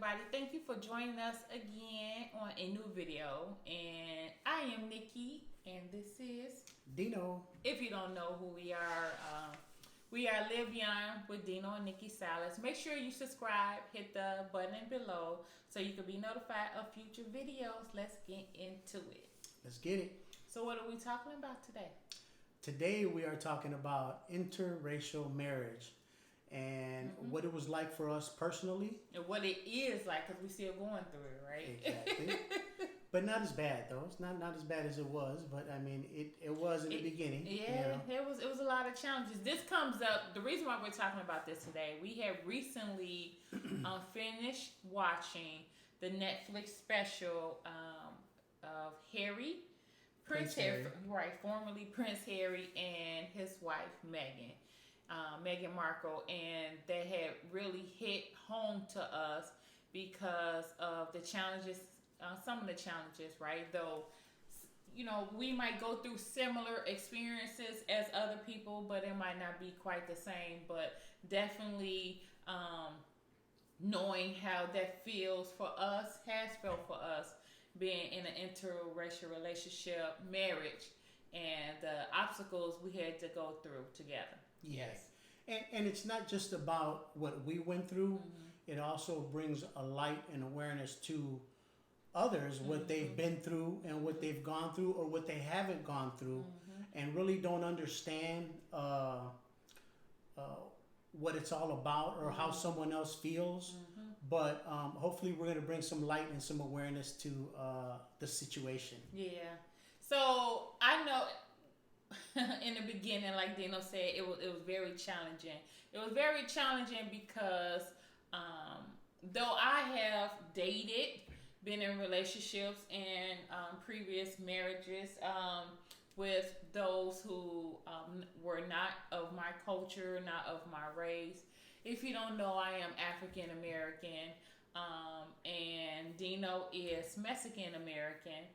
everybody. Thank you for joining us again on a new video. And I am Nikki, and this is Dino. If you don't know who we are Live Young with Dino and Nikki Salas. Make sure you subscribe, hit the button below so you can be notified of future videos. Let's get into it. Let's get it. So what are we talking about today? Today we are talking about interracial marriage and what it was like for us personally. And what it is like, because we're still going through it, right? Exactly. But not as bad though. It's not as bad as it was, but I mean it was in the beginning. Yeah, it was a lot of challenges. This comes up. The reason why we're talking about this today, we have recently finished watching the Netflix special of Prince Harry, right, formerly Prince Harry, and his wife Meghan Markle, and that had really hit home to us because of the challenges. Some of the challenges, right? Though, you know, we might go through similar experiences as other people, but it might not be quite the same. But definitely knowing how that feels for us, has felt for us, being in an interracial relationship, marriage, and the obstacles we had to go through together. Yes. And it's not just about what we went through. It also brings a light and awareness to others, what they've been through and what they've gone through or what they haven't gone through, and really don't understand what it's all about or how someone else feels. But hopefully we're going to bring some light and some awareness to the situation. Yeah. So I know in the beginning, like Dino said, it was very challenging. It was very challenging because though I have dated, been in relationships and previous marriages with those who were not of my culture, not of my race. If you don't know, I am African American, and Dino is Mexican American.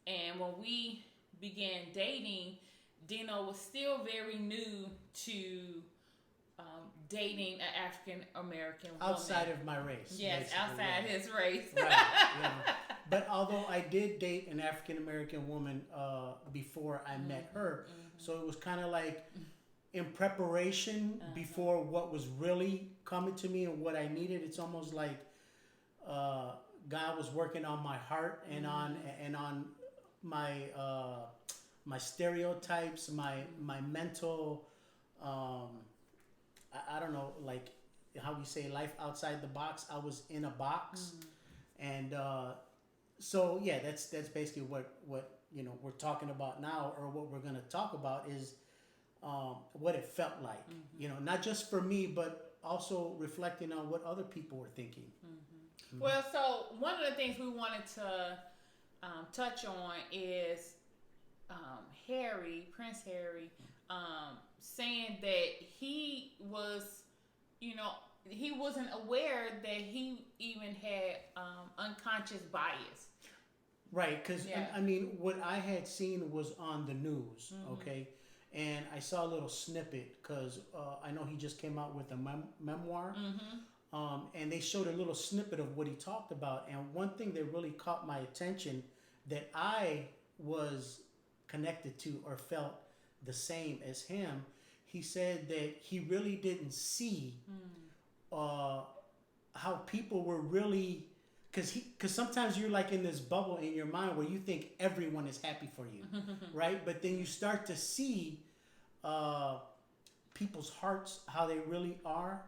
And when we began dating, Dino was still very new to dating an African American woman. Outside of my race. Yes, outside his race. Right. Yeah. But although I did date an African American woman before I met her, so it was kind of like in preparation before what was really coming to me and what I needed. It's almost like God was working on my heart and on my my stereotypes, my mental. I don't know, like how we say life outside the box. I was in a box, and so yeah, that's basically what you know we're talking about now, or what we're gonna talk about is what it felt like. You know, not just for me, but also reflecting on what other people were thinking. Well, so one of the things we wanted to touch on is Prince Harry, saying that he was, you know, he wasn't aware that he even had unconscious bias. Right, because I mean, what I had seen was on the news, okay, and I saw a little snippet because I know he just came out with a memoir, and they showed a little snippet of what he talked about, and one thing that really caught my attention that I was connected to or felt the same as him. He said that he really didn't see how people were really, because sometimes you're like in this bubble in your mind where you think everyone is happy for you, right? But then you start to see people's hearts, how they really are,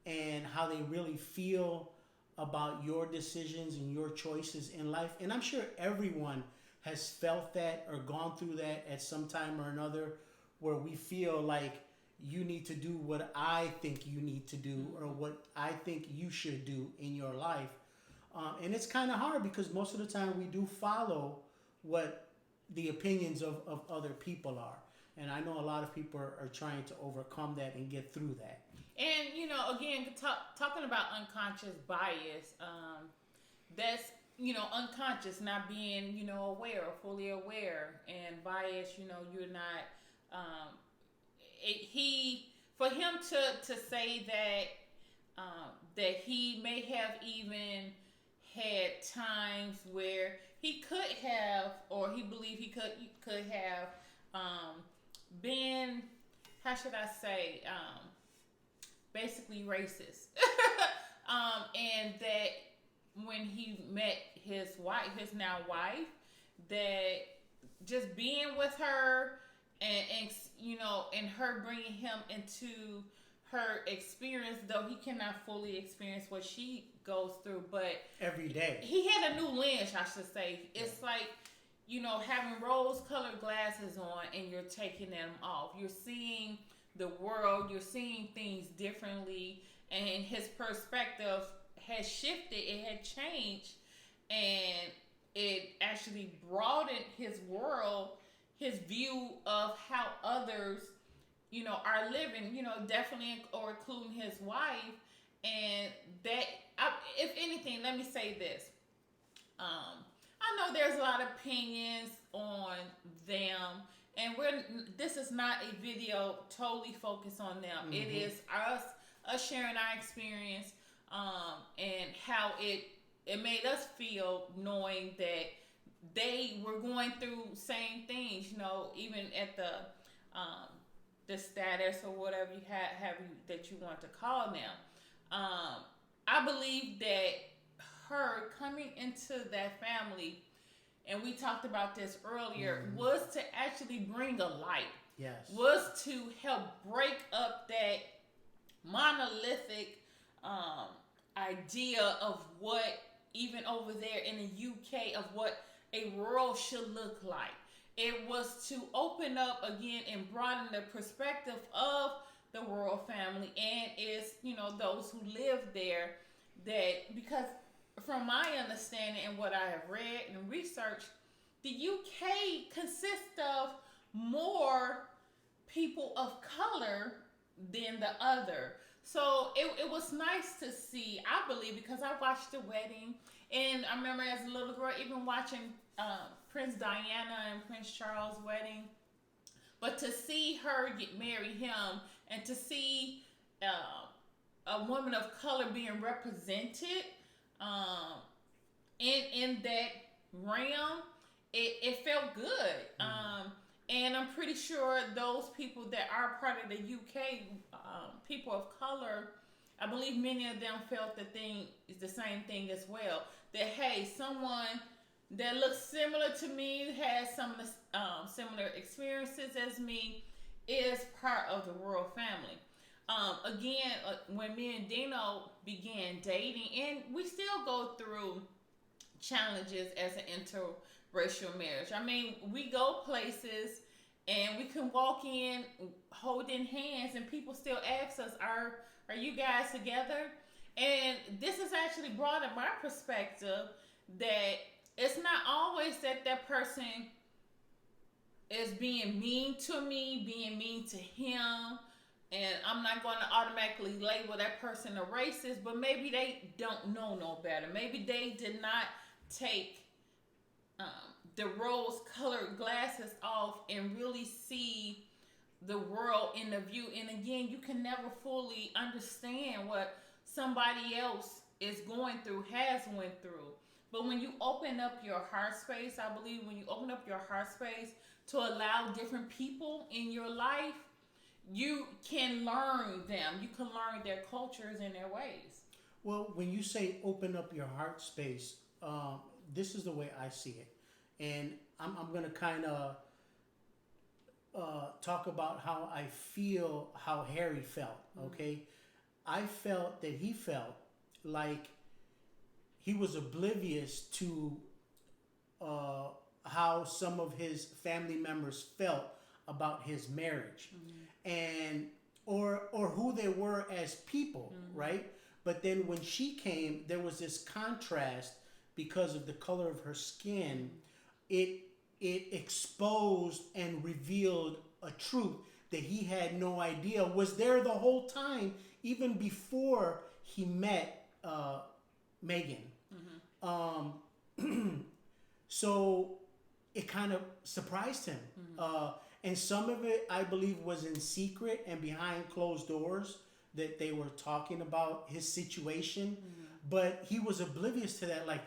and how they really feel about your decisions and your choices in life. And I'm sure everyone has felt that or gone through that at some time or another, where we feel like you need to do what I think you need to do or what I think you should do in your life. And it's kind of hard because most of the time we do follow what the opinions of other people are. And I know a lot of people are trying to overcome that and get through that. And, you know, again, talking about unconscious bias, that's, you know, unconscious, not being, you know, aware or fully aware. And bias, you know, you're not, for him to say that, that he may have even had times where he could have, or he believed he could have been, how should I say, basically racist. And that when he met his wife, his now wife, that just being with her and and her bringing him into her experience, though he cannot fully experience what she goes through, but every day he had a new lens, I should say. It's like, having rose-colored glasses on and you're taking them off. You're seeing the world, you're seeing things differently, and his perspective has shifted, it had changed, and it actually broadened his world, his view of how others, are living, definitely, or including his wife. And that, if anything, let me say this. I know there's a lot of opinions on them, and this is not a video totally focused on them. Mm-hmm. It is us sharing our experience, and how it made us feel, knowing that they were going through same things, even at the status or whatever you have that you want to call them. I believe that her coming into that family, and we talked about this earlier, mm-hmm. was to actually bring a light. Yes. Was to help break up that monolithic idea of what, even over there in the UK, of what a world should look like. It was to open up again and broaden the perspective of the royal family, and it's, those who live there, that, because from my understanding and what I have read and researched, the UK consists of more people of color than the other. So it was nice to see, I believe, because I watched the wedding, and I remember as a little girl even watching Prince Diana and Prince Charles' wedding. But to see her marry him, and to see a woman of color being represented in that realm, it felt good. Mm-hmm. And I'm pretty sure those people that are part of the UK, people of color, I believe many of them felt the thing is the same thing as well. That, hey, someone that looks similar to me, has some of the similar experiences as me, is part of the royal family. Again, when me and Dino began dating, and we still go through challenges as an interracial marriage. I mean, we go places and we can walk in holding hands, and people still ask us, are you guys together? And this has actually brought up my perspective that it's not always that person is being mean to me, being mean to him, and I'm not going to automatically label that person a racist, but maybe they don't know no better. Maybe they did not take the rose-colored glasses off and really see the world in the view. And again, you can never fully understand what somebody else is going through, has went through. But when you open up your heart space, I believe when you open up your heart space to allow different people in your life, you can learn them. You can learn their cultures and their ways. Well, when you say open up your heart space, this is the way I see it. And I'm going to kind of talk about how I feel, how Harry felt, okay? Mm-hmm. I felt that he felt like he was oblivious to how some of his family members felt about his marriage, mm-hmm. and or who they were as people, mm-hmm. right? But then when she came, there was this contrast because of the color of her skin. Mm-hmm. It exposed and revealed a truth that he had no idea was there the whole time, even before he met Megan. Mm-hmm. So it kind of surprised him. Mm-hmm. And some of it, I believe, was in secret and behind closed doors that they were talking about his situation. but he was oblivious to that. Like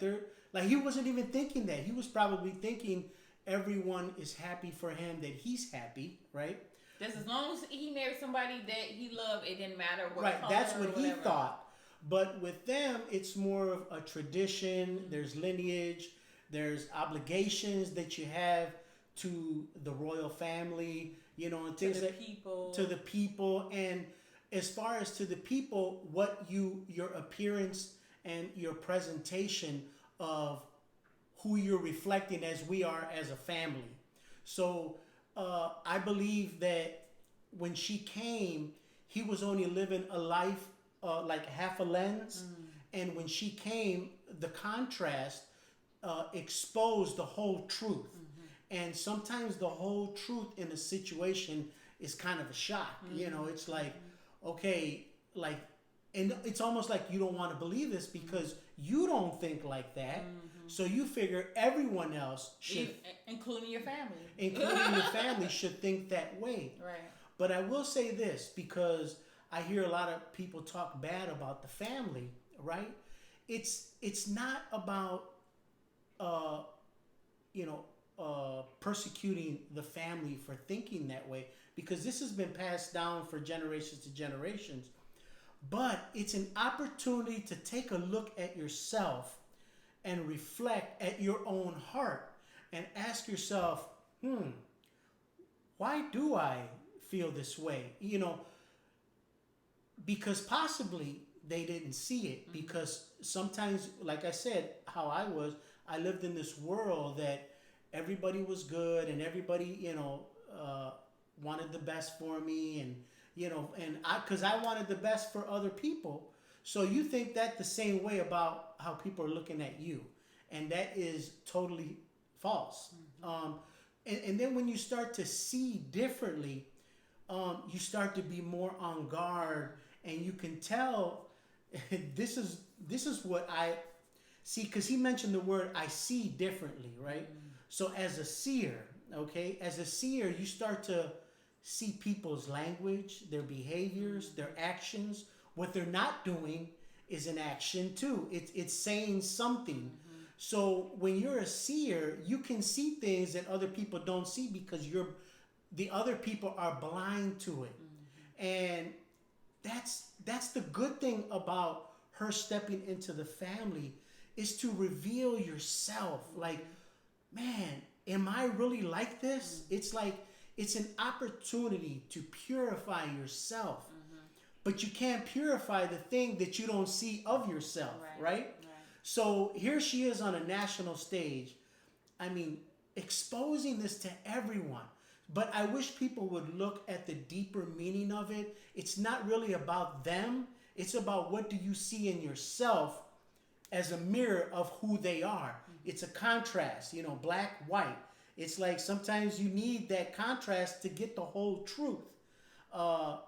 he wasn't even thinking that. He was probably thinking everyone is happy for him, that he's happy, right? Just as long as he married somebody that he loved, it didn't matter what Right, color that's or what he whatever. thought. But with them, it's more of a tradition. There's lineage, there's obligations that you have to the royal family, you know, and To things the like people. to the people. And as far as to the people, what your appearance and your presentation of who you're reflecting as we are as a family. So I believe that when she came, he was only living a life like half a lens. And when she came, the contrast exposed the whole truth. And sometimes the whole truth in a situation is kind of a shock. You know, it's like, okay, like, and it's almost like you don't want to believe this because you don't think like that. So you figure everyone else should, including your family. including your family, should think that way. Right. But I will say this, because I hear a lot of people talk bad about the family, right? It's not about persecuting the family for thinking that way, because this has been passed down for generations to generations. But it's an opportunity to take a look at yourself and reflect at your own heart and ask yourself, why do I feel this way? You know, because possibly they didn't see it. Because sometimes, like I said, how I lived in this world that everybody was good and everybody, wanted the best for me, and because I wanted the best for other people. So you think that the same way about how people are looking at you, and that is totally false. And then when you start to see differently, you start to be more on guard, and you can tell this is what I see, because he mentioned the word "I see differently," right? So as a seer, you start to see people's language, their behaviors, their actions. What they're not doing is an action too. It's saying something. So when you're a seer, you can see things that other people don't see, because the other people are blind to it. And that's the good thing about her stepping into the family, is to reveal yourself. Like, man, am I really like this? It's like, it's an opportunity to purify yourself. But you can't purify the thing that you don't see of yourself, right? So here she is on a national stage. I mean, exposing this to everyone. But I wish people would look at the deeper meaning of it. It's not really about them. It's about, what do you see in yourself as a mirror of who they are. It's a contrast, black, white. It's like sometimes you need that contrast to get the whole truth.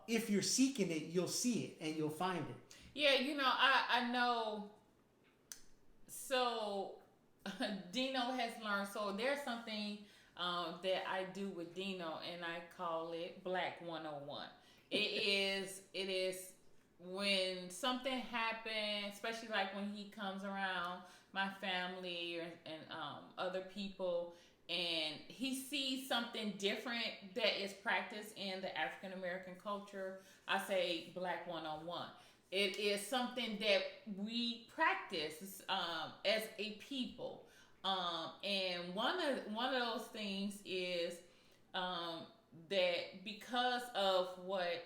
If you're seeking it, you'll see it and you'll find it. Yeah, I know. So Dino has learned. So there's something that I do with Dino, and I call it Black 101. It is when something happens, especially like when he comes around my family and other people, and he sees something different that is practiced in the African American culture. I say Black 101. It is something that we practice as a people, and one of those things is that because of what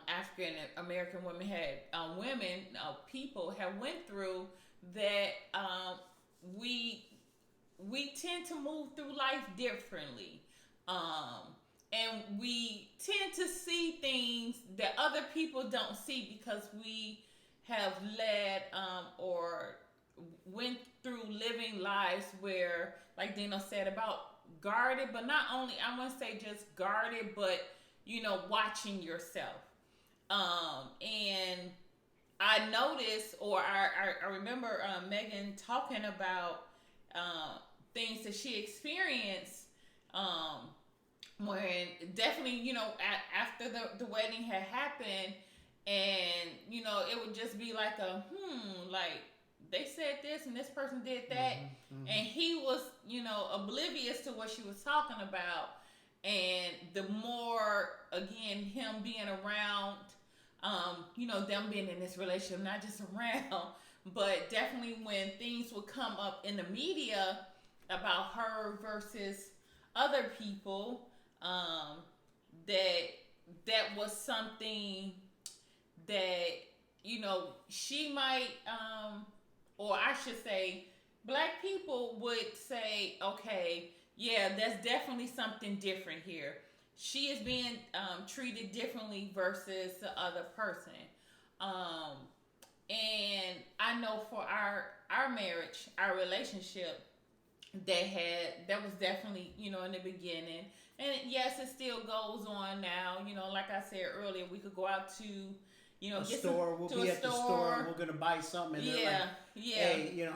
African American women people have went through, that we tend to move through life differently, and we tend to see things that other people don't see, because we have led or went through living lives where, like Dino said, about guarded, but not only, I wouldn't say just guarded, but watching yourself. And I noticed, or I remember Megan talking about things that she experienced when definitely, after the wedding had happened, and it would just be like like they said this and this person did that, and he was oblivious to what she was talking about. And the more, again, him being around, them being in this relationship, not just around, but definitely when things would come up in the media about her versus other people, that was something that she might, or I should say, black people would say, okay, yeah, that's definitely something different here. She is being treated differently versus the other person. And I know for our marriage, our relationship, that was definitely in the beginning, and yes, it still goes on now. Like I said earlier, we could go out to a store. We'll be at the store and we're gonna buy something. And they're like, hey,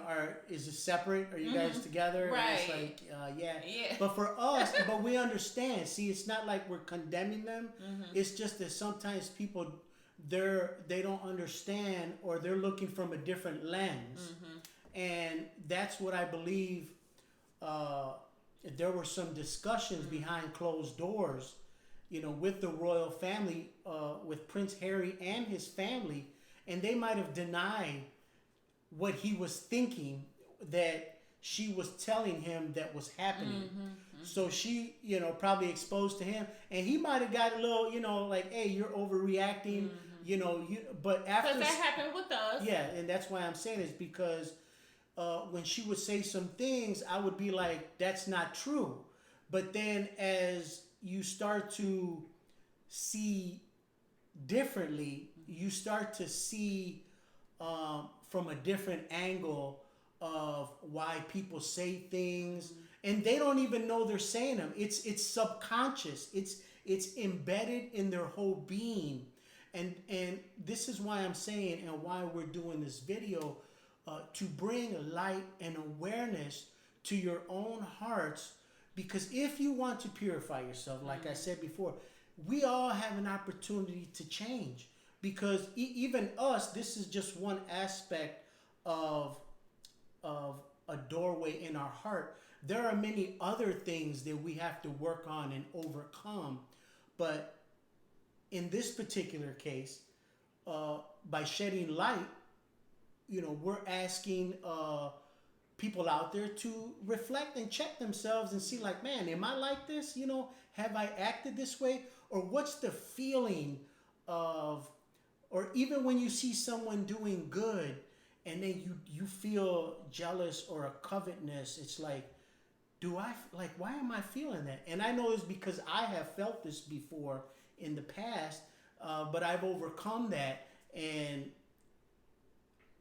is it separate? Are you guys together? Right. And it's like, yeah. But for us, but we understand. See, it's not like we're condemning them. It's just that sometimes people, they don't understand, or they're looking from a different lens, and that's what I believe. There were some discussions behind closed doors, with the royal family, with Prince Harry and his family, and they might have denied what he was thinking that she was telling him that was happening. So she, probably exposed to him, and he might have got a little, like, hey, you're overreacting, but after... Because that happened with us. Yeah, and that's why I'm saying this, because when she would say some things, I would be like, that's not true. But then as you start to see differently, you start to see from a different angle of why people say things, and they don't even know they're saying them. It's subconscious. It's embedded in their whole being, and this is why I'm saying, and why we're doing this video, to bring light and awareness to your own hearts. Because if you want to purify yourself, like I said before, we all have an opportunity to change. Because even us, this is just one aspect of a doorway in our heart. There are many other things that we have to work on and overcome. But in this particular case, by shedding light, we're asking people out there to reflect and check themselves and see, like, man, am I like this? Have I acted this way? Or what's the feeling of, or even when you see someone doing good and then you feel jealous or a covetousness, it's like, why am I feeling that? And I know it's because I have felt this before in the past, but I've overcome that, and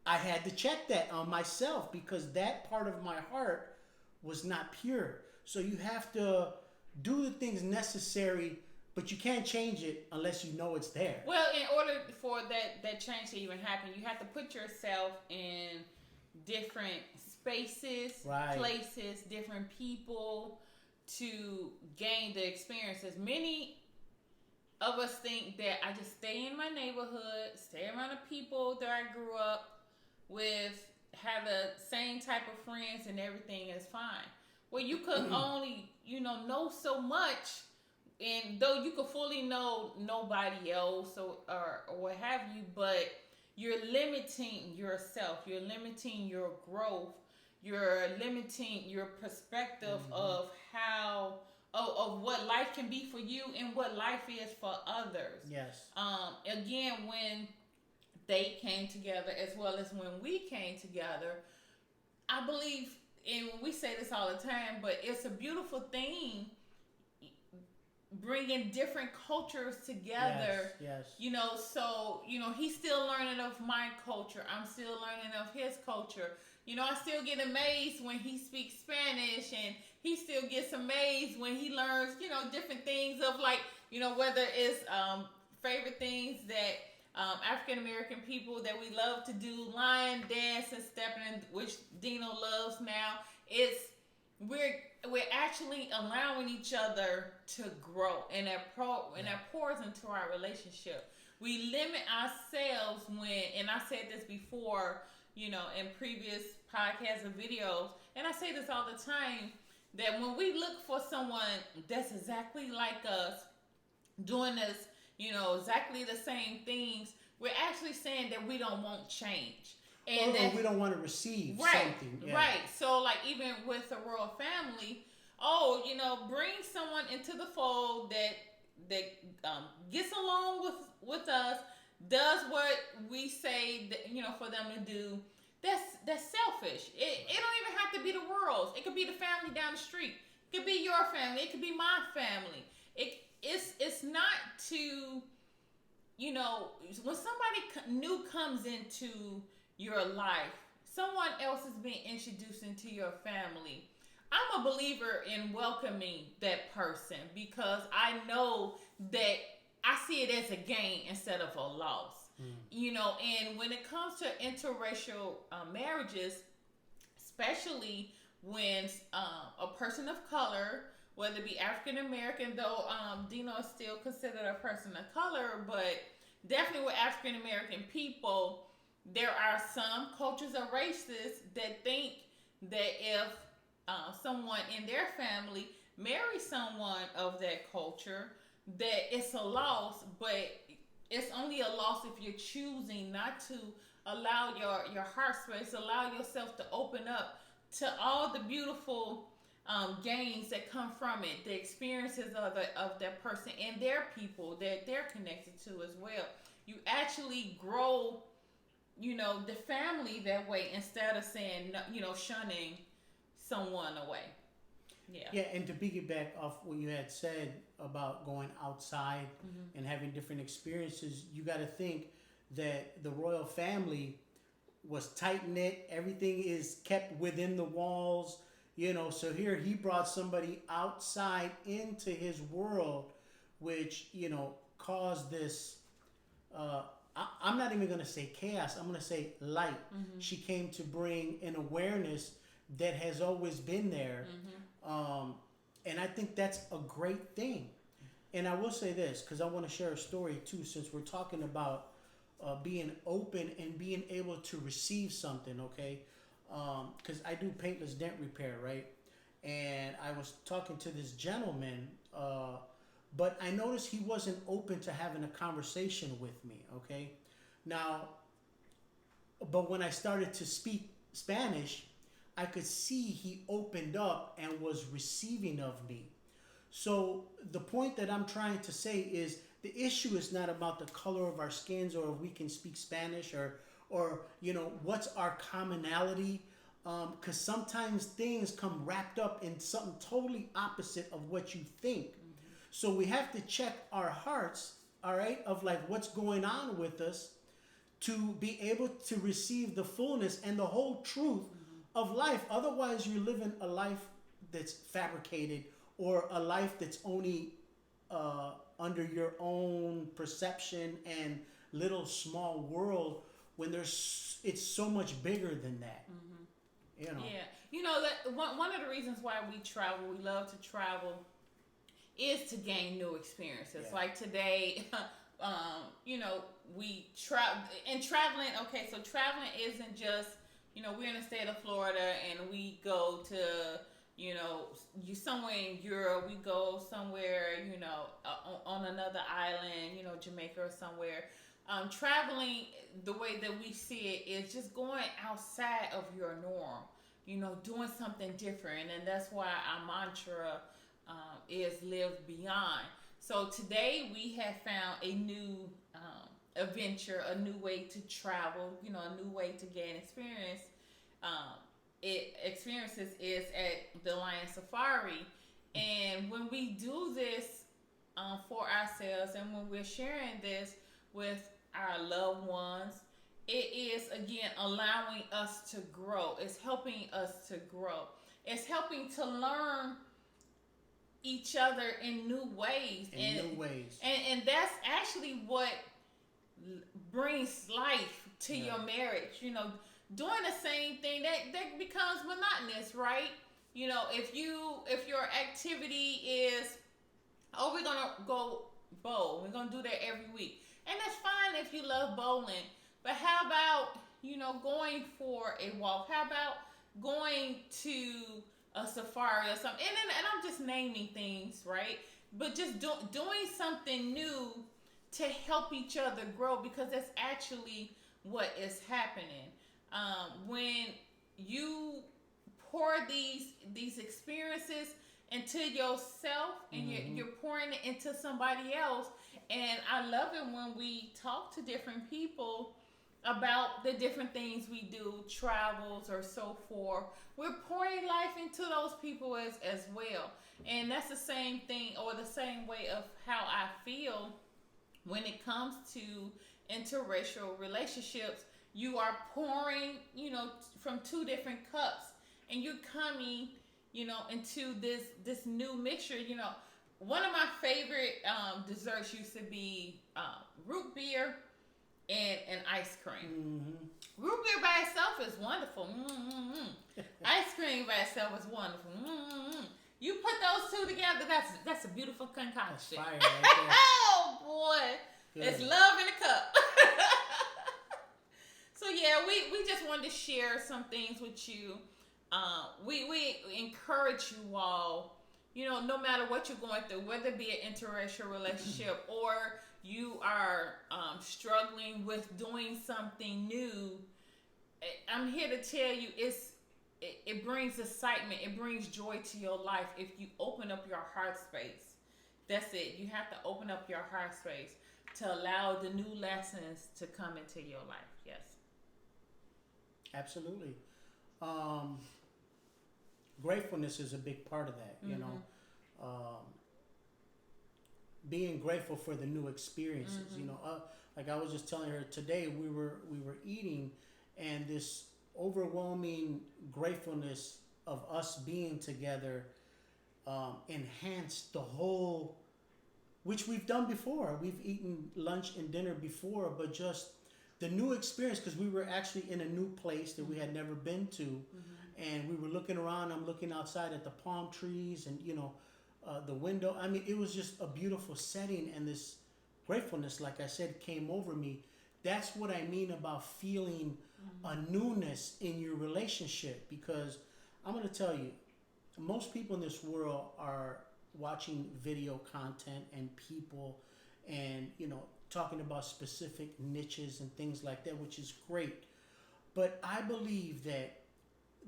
I had to check that on myself, because that part of my heart was not pure. So you have to do the things necessary, but you can't change it unless you know it's there. Well, in order for that change to even happen, you have to put yourself in different spaces, places, different people to gain the experiences. Many of us think that I just stay in my neighborhood, stay around the people that I grew up with, have the same type of friends, and everything is fine. Well, you could only, know so much, and though you could fully know nobody else or what have you, but you're limiting yourself, you're limiting your growth, you're limiting your perspective of how, of what life can be for you and what life is for others. Yes. Again, when they came together as well as when we came together, I believe, and we say this all the time, but it's a beautiful thing bringing different cultures together. Yes. So he's still learning of my culture, I'm still learning of his culture. I still get amazed when he speaks Spanish, and he still gets amazed when he learns different things of, like, whether it's favorite things that African American people that we love to do, lion dance and stepping, which Dino loves now. We're actually allowing each other to grow, and that pours into our relationship. We limit ourselves when, and I said this before, in previous podcasts or videos, and I say this all the time, that when we look for someone that's exactly like us, doing this, exactly the same things, we're actually saying that we don't want change. And or we don't want to receive something. Yeah. Right. So, like, even with the royal family, bring someone into the fold that gets along with us, does what we say that, for them to do. That's selfish. It don't even have to be the world's. It could be the family down the street. It could be your family. It could be my family. It's not to, when somebody new comes into your life, someone else is being introduced into your family. I'm a believer in welcoming that person, because I know that I see it as a gain instead of a loss. And when it comes to interracial marriages, especially when a person of color, whether it be African American, though Dino is still considered a person of color, but definitely with African American people, there are some cultures or races that think that if someone in their family marries someone of that culture, that it's a loss, but it's only a loss if you're choosing not to allow your heart space, allow yourself to open up to all the beautiful gains that come from it, the experiences of that person and their people that they're connected to as well. You actually grow, the family that way, instead of saying, shunning someone away. Yeah. Yeah, and to piggyback off what you had said about going outside and having different experiences, you got to think that the royal family was tight knit. Everything is kept within the walls, So here he brought somebody outside into his world, which caused this. I'm not even going to say chaos. I'm going to say light. She came to bring an awareness that has always been there. And I think that's a great thing. And I will say this, because I want to share a story too, since we're talking about being open and being able to receive something, okay? Because I do paintless dent repair, right? And I was talking to this gentleman, but I noticed he wasn't open to having a conversation with me, okay? Now, but when I started to speak Spanish, I could see he opened up and was receiving of me. So the point that I'm trying to say is the issue is not about the color of our skins or if we can speak Spanish or what's our commonality, because sometimes things come wrapped up in something totally opposite of what you think. So we have to check our hearts, all right, of like what's going on with us to be able to receive the fullness and the whole truth of life. Otherwise, you're living a life that's fabricated, or a life that's only under your own perception and little small world, when it's so much bigger than that. Yeah, that one of the reasons why we travel, we love to travel, is to gain new experiences. Yeah. Like today, we travel, and traveling. Okay, so traveling isn't just, we're in the state of Florida and we go to, you somewhere in Europe, we go somewhere, on another island, Jamaica or somewhere. Traveling, the way that we see it, is just going outside of your norm, doing something different. And that's why our mantra is live beyond. So today we have found a new adventure, a new way to travel, a new way to gain experience. Experiences is at the Lion Safari. And when we do this for ourselves, and when we're sharing this with our loved ones, it is, again, allowing us to grow. It's helping us to grow. It's helping to learn each other in new ways. And that's actually what brings life to your marriage. Doing the same thing, that becomes monotonous, right? If your activity is, we're gonna go bowl, we're gonna do that every week. And that's fine if you love bowling. But how about, going for a walk? How about going to a safari or something? And I'm just naming things, right? But just doing something new to help each other grow, because that's actually what is happening. When you pour these experiences into yourself, and you're pouring it into somebody else. And I love it when we talk to different people about the different things we do, travels or so forth. We're pouring life into those people as well. And that's the same thing, or the same way of how I feel when it comes to interracial relationships. You are pouring, from two different cups, and you're coming, into this new mixture. One of my favorite desserts used to be root beer and ice cream. Mm-hmm. Root beer by itself is wonderful. Mm-hmm. Ice cream by itself is wonderful. Mm-hmm. You put those two together, that's a beautiful concoction. That's fire right there. Oh boy, good. It's love in a cup. So yeah, we just wanted to share some things with you. We encourage you all, no matter what you're going through, whether it be an interracial relationship or you are struggling with doing something new. I'm here to tell you, it brings excitement, it brings joy to your life if you open up your heart space. That's it. You have to open up your heart space to allow the new lessons to come into your life. Yes. Absolutely. Gratefulness is a big part of that, being grateful for the new experiences. Like I was just telling her today, we were eating, and this overwhelming gratefulness of us being together enhanced the whole, which we've done before. We've eaten lunch and dinner before, but just the new experience, because we were actually in a new place that we had never been to, and we were looking around. I'm looking outside at the palm trees and the window. I mean, it was just a beautiful setting, and this gratefulness, like I said, came over me. That's what I mean about feeling a newness in your relationship, because I'm going to tell you, most people in this world are watching video content and people and, talking about specific niches and things like that, which is great. But I believe that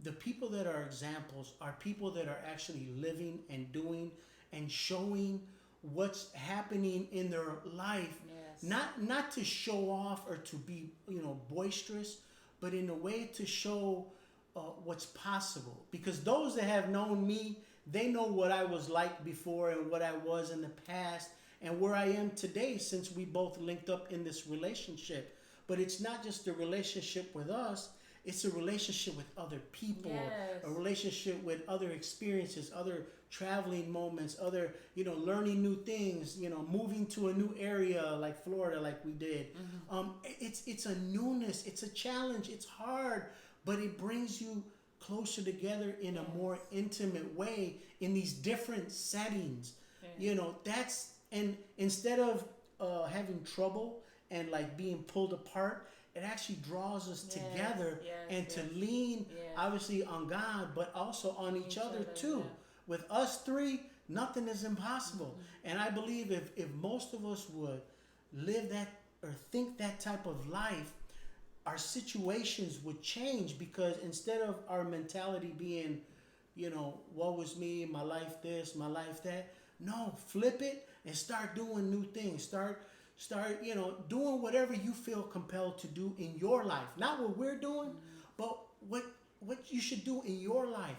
the people that are examples are people that are actually living and doing and showing what's happening in their life. Yes. Not to show off or to be, boisterous, but in a way to show what's possible. Because those that have known me, they know what I was like before and what I was in the past and where I am today, since we both linked up in this relationship. But it's not just a relationship with us, it's a relationship with other people, yes. A relationship with other experiences, other traveling moments, other, learning new things, moving to a new area like Florida, like we did. It's a newness, it's a challenge, it's hard, but it brings you closer together in a more intimate way in these different settings. That's, and instead of having trouble and like being pulled apart, it actually draws us together and to lean obviously on God, but also on each other too. Yeah. With us three, nothing is impossible. And I believe if most of us would live that or think that type of life, our situations would change, because instead of our mentality being, woe is me, my life this, my life that, no, flip it and start doing new things. Start, doing whatever you feel compelled to do in your life. Not what we're doing, but what you should do in your life,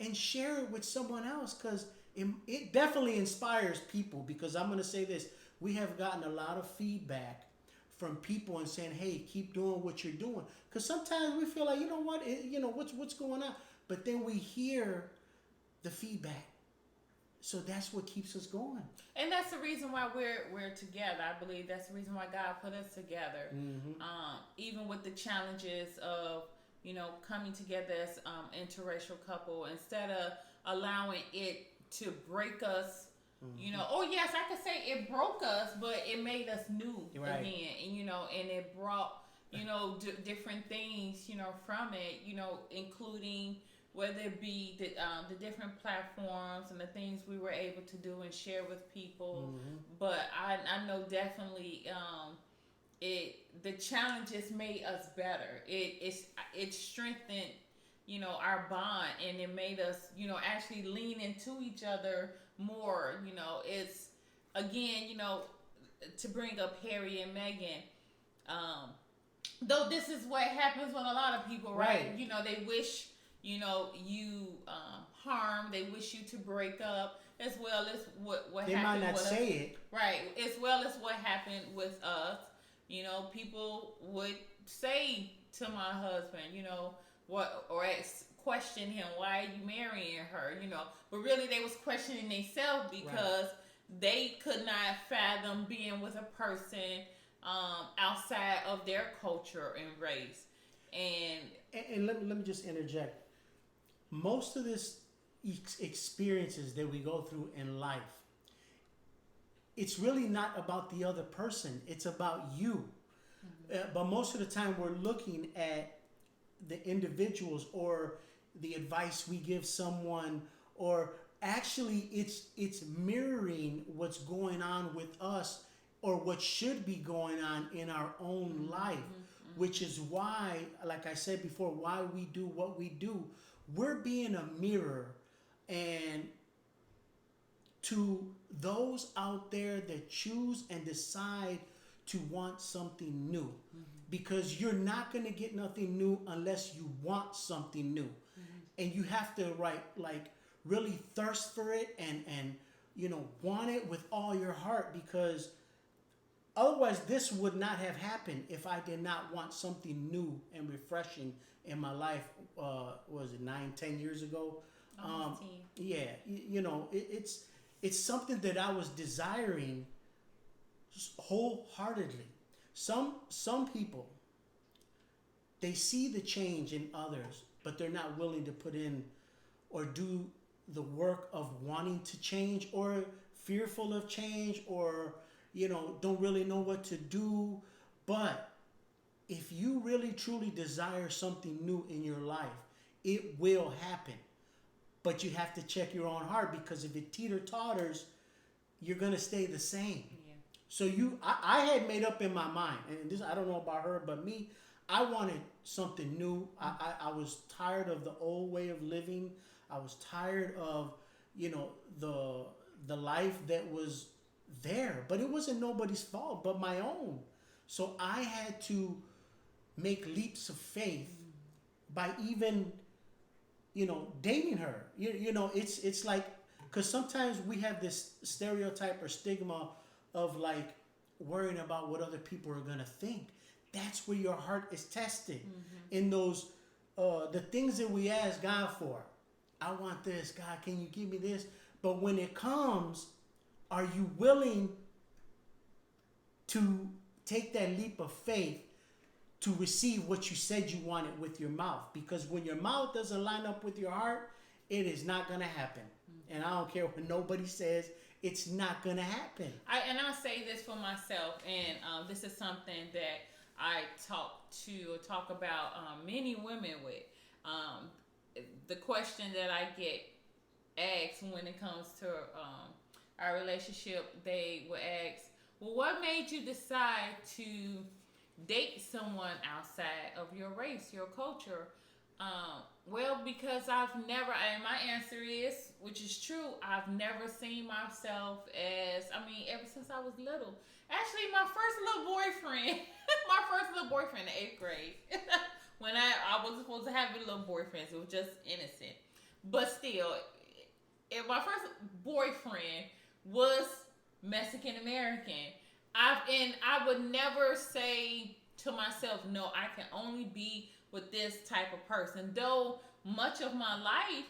and share it with someone else, because it definitely inspires people. Because I'm going to say this, we have gotten a lot of feedback from people and saying, hey, keep doing what you're doing. Because sometimes we feel like, what's going on? But then we hear the feedback. So that's what keeps us going. And that's the reason why we're together. I believe that's the reason why God put us together. Even with the challenges of, coming together as interracial couple, instead of allowing it to break us You know, oh yes, I could say it broke us, but it made us new Right. again, and you know, and it brought, you know, different things, you know, from it, you know, including whether it be the different platforms and the things we were able to do and share with people. But I know definitely the challenges made us better. It strengthened, you know, our bond, and it made us, you know, actually lean into each other more. You know, it's again, you know, to bring up Harry and Meghan. Though this is what happens with a lot of people, right? You know, they wish, you know, you harm. They wish you to break up, as well as what they happened might not with say us. it, Right, as well as what happened with us. You know, people would say to my husband, you know, what, or question him, why are you marrying her? You know, but really they was questioning themselves because they could not fathom being with a person outside of their culture and race. And let me just interject. Most of this experiences that we go through in life, it's really not about the other person. It's about you. But most of the time we're looking at the individuals or the advice we give someone, or actually it's mirroring what's going on with us, or what should be going on in our own life, which is why, like I said before, why we do what we do. We're being a mirror, and to those out there that choose and decide to want something new, because you're not going to get nothing new unless you want something new. And you have to really thirst for it, and you know, want it with all your heart, because otherwise this would not have happened if I did not want something new and refreshing in my life. Was it 9-10 years ago? Yeah, you know, it's something that I was desiring wholeheartedly. Some people, they see the change in others, but they're not willing to put in or do the work of wanting to change, or fearful of change, or you know, don't really know what to do. But if you really truly desire something new in your life, it will happen. But you have to check your own heart, because if it teeter-totters, you're going to stay the same. Yeah. So I had made up in my mind, and this, I don't know about her, but me, I wanted something new. I was tired of the old way of living. I was tired of, you know, the life that was there, but it wasn't nobody's fault but my own. So I had to make leaps of faith by even, you know, dating her. You know, it's like, because sometimes we have this stereotype or stigma of like worrying about what other people are gonna think. That's where your heart is tested, in those the things that we ask God for. I want this, God, can you give me this? But when it comes, are you willing to take that leap of faith to receive what you said you wanted with your mouth? Because when your mouth doesn't line up with your heart, it is not going to happen. And I don't care what nobody says, it's not going to happen. I say this for myself, and this is something that I talk about many women with. The question that I get asked when it comes to our relationship, they will ask, well, what made you decide to date someone outside of your race, your culture? Well, because I've never, and my answer is, which is true, I've never seen myself as, ever since I was little. Actually, my first little boyfriend in the 8th grade, when I was supposed to have little boyfriends, it was just innocent. But still, if my first boyfriend was Mexican American, I would never say to myself, no, I can only be with this type of person. Though much of my life,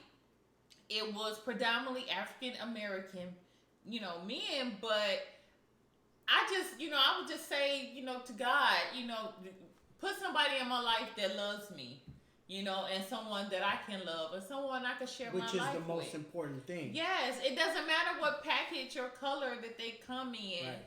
it was predominantly African American, men. But I would just say, to God, put somebody in my life that loves me, and someone that I can love, and someone I can share my life with. Which is the most important thing. Yes, it doesn't matter what package or color that they come in. Right.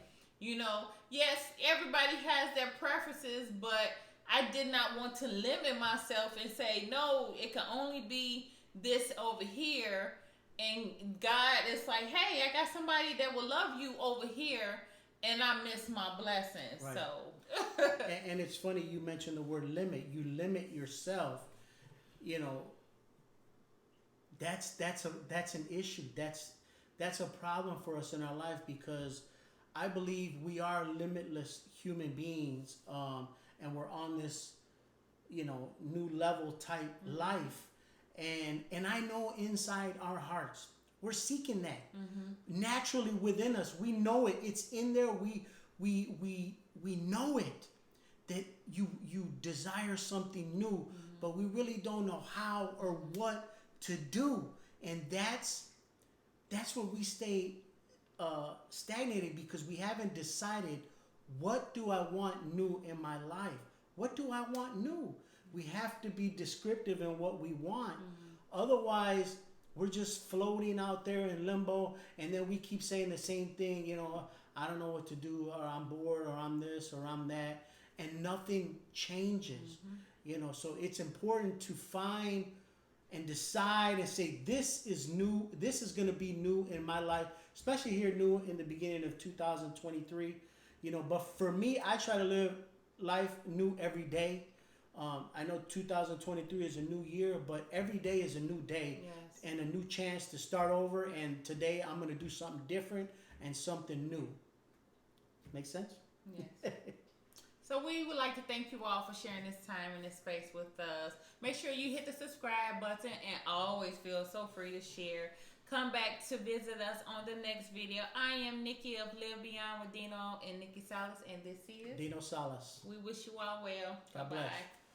Yes, everybody has their preferences, but I did not want to limit myself and say, no, it can only be this over here. And God is like, hey, I got somebody that will love you over here, and I miss my blessings. Right. So. And it's funny you mentioned the word limit. You limit yourself. That's an issue. That's a problem for us in our life, because I believe we are limitless human beings, and we're on this, new level type life, and I know inside our hearts we're seeking that naturally within us. We know it. It's in there. We know it, that you desire something new, but we really don't know how or what to do, and that's where we stay stagnated, because we haven't decided, what do I want new in my life? What do I want new? We have to be descriptive in what we want. Otherwise, we're just floating out there in limbo, and then we keep saying the same thing, I don't know what to do, or I'm bored, or I'm this, or I'm that, and nothing changes. So it's important to find and decide and say, this is new, this is going to be new in my life, especially here new in the beginning of 2023. But for me, I try to live life new every day. I know 2023 is a new year, but every day is a new day. Yes. And a new chance to start over, and today I'm going to do something different and something new. Make sense? Yes. So we would like to thank you all for sharing this time and this space with us. Make sure you hit the subscribe button, and always feel so free to share. Come back to visit us on the next video. I am Nikki of Live Beyond with Dino and Nikki Salas, and this is Dino Salas. We wish you all well. God Bye-bye. bless.